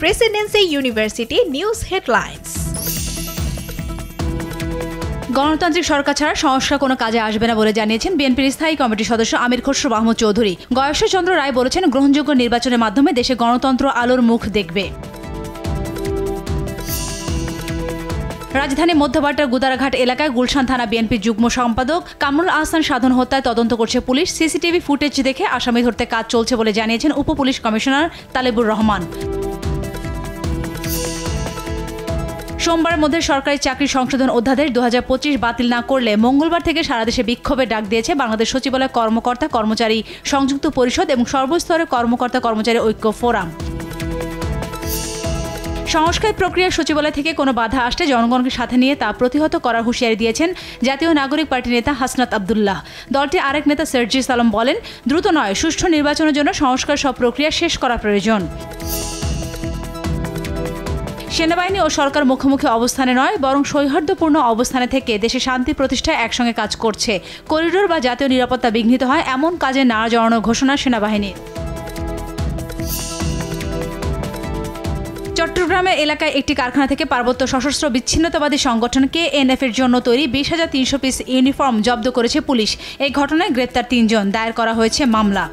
Presidency university news headlines. গণতান্ত্রিক সরকার ছাড়া সংস্কার কোনো কাজে আসবে না বলে জানিয়েছেন বিএনপির স্থায়ী কমিটির সদস্য আমির খসরু মাহমুদ চৌধুরী। গয়েশ্বরচন্দ্র রায় বলেছেন, গ্রহণযোগ্য নির্বাচনের মাধ্যমে দেশে গণতন্ত্র আলোর মুখ দেখবে। রাজধানী মধ্যবাড্ডার গুদারাঘাট এলাকায় গুলশান থানা বিএনপির যুগ্ম সম্পাদক কামরুল আহসান সাধন হত্যায় তদন্ত করছে পুলিশ। সিসিটিভি ফুটেজ দেখে আসামি ধরতে কাজ চলছে বলে জানিয়েছেন উপ পুলিশ কমিশনার তালেবুর রহমান। সোমবারের মধ্যে সরকারি চাকরি সংশোধন অধ্যাদেশ 2025 বাতিল না করলে মঙ্গলবার থেকে সারা দেশে বিক্ষোভের ডাক দিয়েছে বাংলাদেশ সচিবালয় কর্মকর্তা কর্মচারী সংযুক্ত পরিষদ এবং সর্বস্তরের কর্মকর্তা কর্মচারী ঐক্য ফোরাম। সংস্কার প্রক্রিয়া সচিবালয় থেকে কোনো বাধা আসলে জনগণকে সাথে নিয়ে তা প্রতিহত করার হুঁশিয়ারি দিয়েছেন জাতীয় নাগরিক পার্টি নেতা হাসনাত আব্দুল্লাহ। দলটির আরেক নেতা সার্জিস আলম বলেন, দ্রুত নয়, সুষ্ঠু নির্বাচনের জন্য সংস্কার সব প্রক্রিয়া শেষ করা প্রয়োজন। সেনাবাহিনী ও সরকার মুখোমুখি অবস্থানে নয়, বরং সৌহার্দ্যপূর্ণ অবস্থানে থেকে দেশে শান্তি প্রতিষ্ঠায় একসঙ্গে কাজ করছে। করিডোর বা জাতীয় নিরাপত্তা বিঘ্নিত হয় এমন কাজে না জড়ানোর ঘোষণা সেনাবাহিনীর। চট্টগ্রামের এলাকায় একটি কারখানা থেকে পার্বত্য সশস্ত্র বিচ্ছিন্নতাবাদী সংগঠন KNF এর জন্য তৈরি 20,300 পিস ইউনিফর্ম জব্দ করেছে পুলিশ। এই ঘটনায় গ্রেপ্তার 3 জন, দায়ের করা হয়েছে মামলা।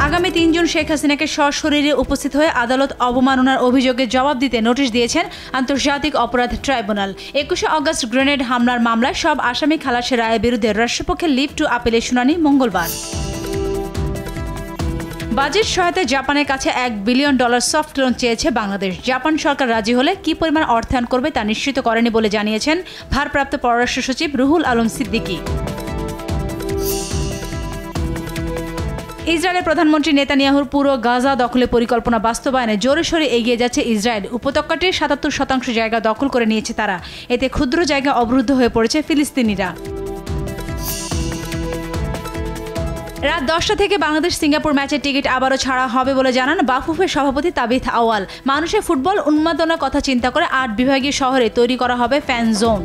আগামী 3 জুন শেখ হাসিনাকে সশরীরে উপস্থিত হয়ে আদালত অবমাননার অভিযোগে জবাব দিতে নোটিশ দিয়েছেন আন্তর্জাতিক অপরাধ ট্রাইব্যুনাল। 21 আগস্ট গ্রেনেড হামলার মামলায় সব আসামি খালাসের রায়ের বিরুদ্ধে রাষ্ট্রপক্ষের লিভ টু আপিলের শুনানি মঙ্গলবার। বাজেট সহায়তায় জাপানের কাছে $1 বিলিয়ন সফট লোন চেয়েছে বাংলাদেশ। জাপান সরকার রাজি হলে কি পরিমাণ অর্থায়ন করবে তা নিশ্চিত করেনি বলে জানিয়েছেন ভারপ্রাপ্ত পররাষ্ট্র সচিব রুহুল আলম সিদ্দিকী। ইসরায়েলের প্রধানমন্ত্রী নেতানিয়াহুর পুরো গাজা দখলের পরিকল্পনা বাস্তবায়নে জোরে সোরে এগিয়ে যাচ্ছে ইসরায়েল। উপত্যকাটির 77% জায়গা দখল করে নিয়েছে তারা। এতে ক্ষুদ্র জায়গা অবরুদ্ধ হয়ে পড়েছে ফিলিস্তিনিরা। রাত 10টা থেকে বাংলাদেশ সিঙ্গাপুর ম্যাচের টিকিট আবারও ছাড়া হবে বলে জানান বাফুফের সভাপতি তাবিথ আওয়াল। মানুষের ফুটবল উন্মাদনার কথা চিন্তা করে 8 বিভাগীয় শহরে তৈরি করা হবে ফ্যান জোন।